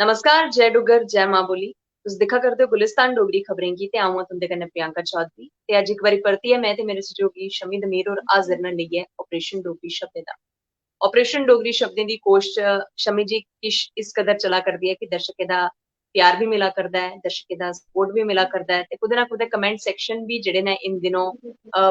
नमस्कार, जय डुग्गर, जय मां बोली। तुस दिक्खा करदे हो गुलिस्तान डोगरी खबरें गी ते अ'ऊं आं तुं'दे कन्नै प्रियंका चौधरी ते अज्ज इक बारी परतियै मैं ते मेरे सैहयोगी शमी दमीर होर हाजिर न लेइयै ऑपरेशन डोगरी शब्दें दा। ऑपरेशन डोगरी शब्दें दी कोश च शमी जी किश इस कदर चला करदी है कि दर्शकें दा प्यार भी मिला करदा है, दर्शकें दा सपोर्ट भी मिला करदा है ते कुतै ना कुतै कमेंट सेक्शन भी जेह्ड़े ने इन दिनों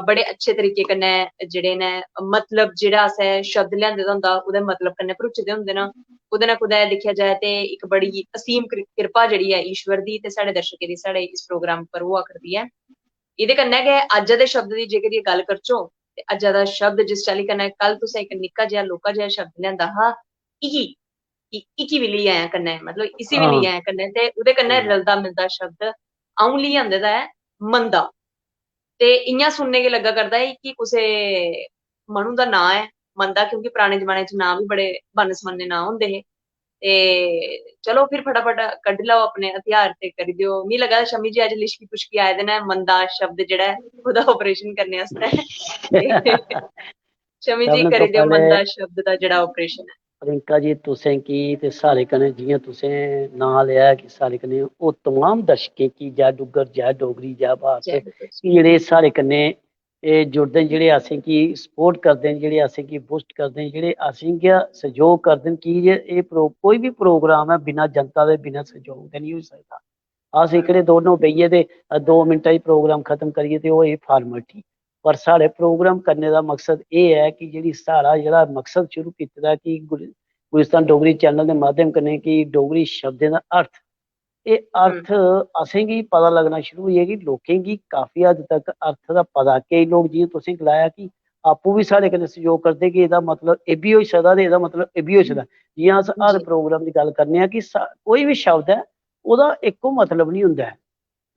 बड़े अच्छे तरीके कन्नै जेह्ड़े ने मतलब जेह्ड़ा असें शब्द लेआंदे दा होंदा ओह्दे मतलब कन्नै भरोचे दे होंदे न। कुतै ना कुतै दिक्खेआ जाए ते इक बड़ी असीम कृपा जेह्ड़ी ऐ ईश्वर दी ते साढ़े दर्शकें दी साढ़े इस प्रोग्राम पर होआ करदी ऐ। एह्दे कन्नै गै अज्ज दे शब्द दी जेकर ये गल्ल करचो ते अज्जा दा शब्द जिस चाल्ली कन्नै कल तुसें इक निक्का जेहा लौह्का जेहा शब्द लेआंदा हा इकी, इकी बी लेई आयां कन्नै मतलब इसी बी हाँ लेई आयां कन्नै ते ओह्दे कन्नै रलदा मिलदा शब्द अ'ऊं लेई आंदे दा ऐ मंदा। ते इ'यां सुनने गी लग्गा करदा है कि कुसै मनु दा नां ऐ मंदा क्योंकि पराने जमाने च नां बी बड़े बन्न सबन्ने नां होंदे हे। ते चलो फिर फटाफट कड्ढी लैओ अपने हथियार ते करी देओ। मिगी लग्गा दा शमी जी अज्ज लिश्की पुश्की आए दे न मंदा शब्द जेह्ड़ा ऐ ओह्दा ऑपरेशन करने आस्तै ते शमी जी सबने तो करी देओ पहले मंदा शब्द दा जेह्ड़ा ऑपरेशन है। प्रियंका जी तुसें की ते सारे कन्नै जियां तुसें नां लिया कि सारे कन्नै ओह् तमाम दर्शकें की जय डुग्गर जय डोगरी जय भारत जय कि डुग्गर जेह्ड़े सारे कन्नै एह् जुड़दे न जेह्ड़े असेंगी सपोर्ट करदे न जेह्ड़े असेंगी बूस्ट करदे न जेह्ड़े असेंगी सहयोग करदे न कि एह् कोई भी प्रोग्राम है बिना जनता दे बिना सहयोग दे नहीं होई सकदा। अस एकड़े दोनों बेहियै ते 2 मिंटां च प्रोग्राम खत्म करिए ते ओह् फार्मैलिटी पर साढ़े प्रोग्राम करने का मकसद ये है कि जी साढ़ा जो मकसद शुरू किया कि गुलिस्तान डोगरी चैनल के माध्यम कन्नै कि डोगरी शब्दें का अर्थ ये हम्म अर्थ असेंगी पता लगना शुरू होई कि लोकें गी काफी हद तक अर्थ का पता केईं लोग जियां तुसें गलाया कि आपूं भी साढ़े कन्नै सहयोग करदे कि एह्दा मतलब एह् बी होई सकदा ते एह्दा मतलब एह् बी होई सकदा। जियां अस हर जी प्रोग्राम की गल करने कि कोई भी शब्द है ओह्दा इक्को मतलब नहीं होंदा है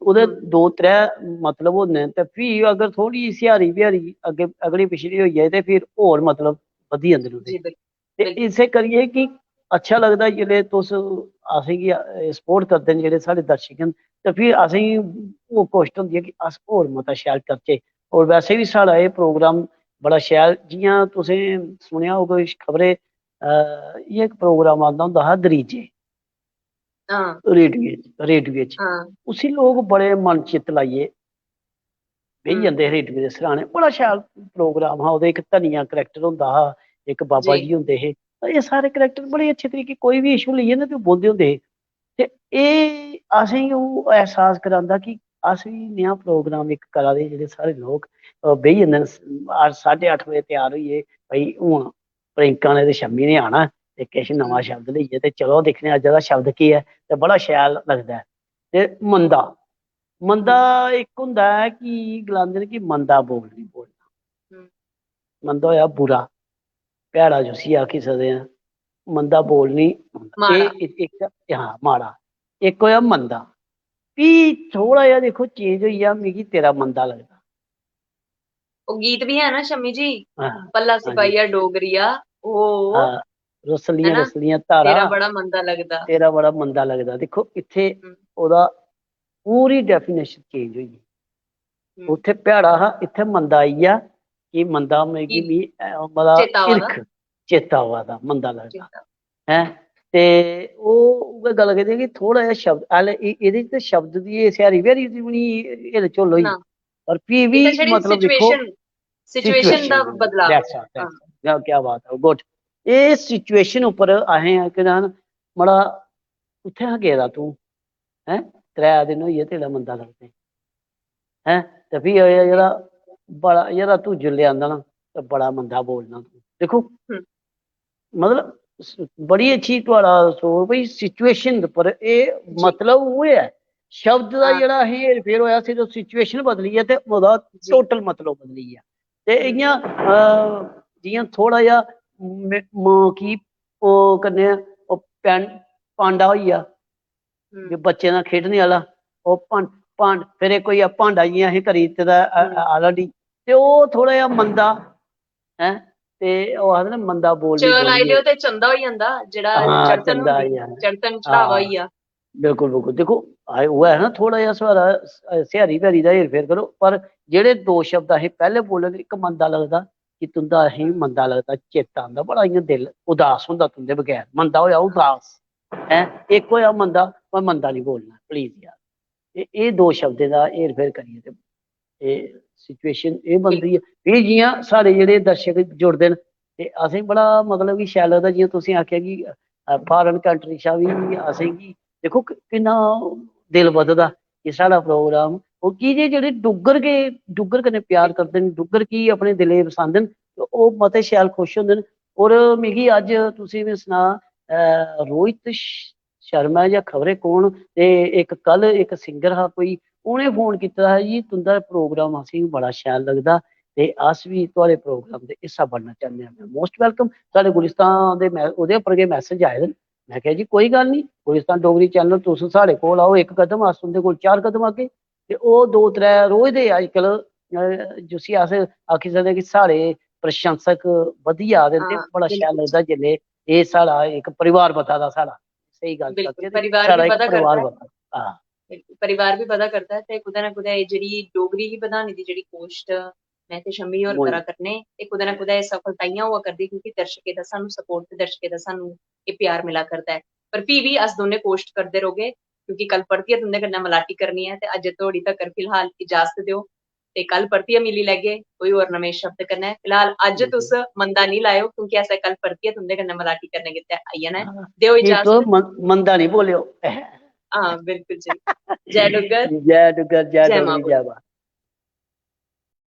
ओह्दे हम्म 2-3 मतलब होंदे न ते फ्ही अगर थोड़ी स्यारी ब्यारी अग्गे अगली पिछड़ी होई जाए ते फिर होर मतलब बधी जंदे न ओह्दे जी ते बिल्कुल इस्सै करियै कि अच्छा लगदा जेल्लै तुस असेंगी सपोर्ट करदे न जेह्ड़े साढ़े दर्शक न ते फिर असेंगी ओह् कोश्ट होंदी है कि अस होर मता शैल करचै और वैसे भी साढ़ा एह् प्रोग्राम बड़ा शैल जियां तुसें सुनेआ होग खबरै इ'यै इक प्रोग्राम आंदा होंदा हा दरीजे हाँ रेडियो च हाँ उसी लोग बड़े मन चित लाइयै बेही हम्म जंदे हे रेडियो दे सराहने बड़ा शैल प्रोग्राम हा ओह्दे इक धनिया करैक्टर होंदा हा इक बाबा जी जी होंदे हे एह् सारे करैक्टर बड़े अच्छे तरीके कोई भी इशू लेइयै ना ते ओह् बोलदे होंदे हे ते एह् असेंगी ओह् एहसास करांदा कि अस बी नेहा प्रोग्राम इक करा दे जेह्ड़े सारे लोग बेही जंदे न 8:30 बजे त्यार होइयै भाई हून प्रियंका ने ते शम्मी ने आना ते किश नमां हम्म शब्द लेइयै ते चलो दिक्खने अज्ज दा शब्द केह् ऐ ते बड़ा शैल लगदा ऐ ते मंदा मंदा हम्म इक होंदा है कि गलांदे न कि मंदा बोल नहीं बोलना हम्म मंदा होया बुरा भैड़ा जुस्सी आखी सकदे आं मंदा बोल नहीं माड़ा एह् इक हाँ माड़ा इक होया मंदा फ्ही थोड़ा जेहा देखो चेंज होई गेआ मिगी तेरा मंदा लगदा वो गीत भी है ना शम्मी जी हाँ पल्ला हाँ जी सिपाहिया डोगरिया ओ है रुसलियां ना रुसलियां धारा तेरा बड़ा मंदा लगदा। तेरा बड़ा मंदा लगदा देखो इत्थे हम्म ओह्दा पूरी डेफिनेशन चेंज होई गेई हम्म उत्थे भैड़ा हा इत्थे मंदा आई गेआ कि मंदा की मिगी बड़ा चेता आवा दा हिरख चेता आवा दा मंदा लगदा चेता हैं ते ओह् उ'ऐ गल्ल करदे कि थोड़ा जेहा शब्द हाले एह्दे च ते शब्द दी स्यारी ब्यारी दी बी नी हिल झुल होई ना पर फ्ही ये बी तो छड़ी मतलब दिक्खो सिचुएशन दा सिचुएशन बदलाव है। दैट्स ऑल हाँ क्या बात है गुड एह् सिचुएशन उप्पर असें केह् नां मड़ा कुत्थै हा गेदा तूं हैं 3 दिन होई गे तेरा मंदा लगदे हैं ते फ्ही जी जेह्ड़ा बड़ा यरा तू जिल्ले आंदा ना ते बड़ा मंदा बोलना तू दिक्खो हम्म मतलब बड़ी अच्छी थुआढ़ा सोच भाई सिचुएशन उप्पर एह् जी मतलब उ'ऐ है शब्द दा हाँ जेह्ड़ा असें हेर फेर होया सिर्फ सिचुएशन बदली ऐ ते ओह्दा जी टोटल मतलब बदली गेआ ते हम्म इ'यां जियां थोड़ा जेहा मां की ओह् कन्नै ओह् पांडा होई गेआ हम्म जो बच्चें दा खेढने आह्ला ओह् फिर इक होई गेआ भांडा जियां असें घरै दित्ते दा हम्म आलरेडी ते ओह् थोड़ा जेहा मंदा हैं ते ओह् आखदे ना मंदा बोल च निं लाई बोलिए लियो ते चंदा होई जंदा जेह्ड़ा हाँ चड़तन चंदा होंदी आई जाना चड़तन चढ़ावा होई हाँ गेआ। बिल्कुल बिल्कुल देखो वो है ना थोड़ा जेहा सारा स्यारी ब्यारी दा हेर फेर करो पर जेह्ड़े दो शब्द असें पैह्ले बोले दे इक मंदा लगदा कि तुंदा असेंगी हम्म मंदा लगदा चेता आंदा बड़ा इ'यां दिल उदास होंदा तुंदे बगैर मंदा होएआ हाँ उदास है एक होया मंदा, पर मंदा नहीं बोलना प्लीज यार। ये दो शब्दें दा हेर फेर करिए ते ਇਹ सिचुएशन ਇਹ बनदी है। फिर जियां साढ़े जेह्ड़े दर्शक जुड़दे न ते असें बड़ा मतलब कि शैल लगदा, जियां तुसें आखेआ कि फॉरेन कंट्री शा बी असेंगी देखो किन्ना दिल बधदा कि साढ़ा प्रोग्राम ओह् की जे जेह्ड़े डुग्गर कन्नै प्यार करदे न, डुग्गर गी अपने दिलै च बसांदे न, ते ओह् मते शैल खुश होंदे न। और मिगी अज्ज तुसें में सनां रोहित शर्मा जां खबरै कौन ते इक कल इक सिंगर हा कोई, उ'नें फोन कीता हा जी तुंदा प्रोग्राम असेंगी बड़ा शैल लगदा ते अस बी थुआढ़े प्रोग्राम दे हिस्सा बनना चाह्न्ने आं। मोस्ट वेलकम, साढ़े गुलिस्तान दे ओह्दे उप्पर गै मैसेज आए दे न। मैं आखेआ जी कोई गल्ल नहीं, गुलिस्तान डोगरी चैनल तुस साढ़े कोल आओ, इक कदम अस तुंदे कोल चार कदम अग्गे। ते ओह् दो त्रै रोज दे अज्जकल जिसी अस आखी सकदे कि साढ़े प्रशंसक बधी जा दे न, ते हाँ बड़ा शैल बिल्कुल लगदा जेल्लै एह् साढ़ा इक परिवार बधा दा साढ़ा, सही गल्ल बिल्कुल करचै ते परिवार भी साढ़ा इक पता करता परिवार है, बधा दा। हां बिल्कुल परिवार भी पता करता है ते कुदै ना कुदै एह् जेह्ड़ी डोगरी गी बधाने दी जेह्ड़ी कोश्ट मैं ते शम्मी होर मोई करा करने, ते कुदै ना कुदै सफलता इ'यां होआ करदी क्योंकि दर्शकें दा सानूं सपोर्ट ते दर्शकें दा सानूं एह् प्यार मिला करदा है। पर फ्ही बी अस दोनें कोश्ट करदे रौह्गे क्योंकि कल परतियै तुं'दे कन्नै मलाटी करनी ऐ, ते अज्ज धोड़ी तक्कर फिलहाल इजाजत देओ ते कल परतियै मिली लैगे कोई होर नमें शब्द कन्नै। फिलहाल अज्ज तुस मंदा निं लाएओ क्योंकि असें कल परतियै तुं'दे कन्नै मलाटी करने गित्तै आई जाना हाँ, ऐ। देओ कि तो इजाजत। मंदा नहीं बोलियो। हाँ बिल्कुल जी। जय डुग्गर, जय डुग्गर, जय जय मां डोगरी, बोली। जय मां।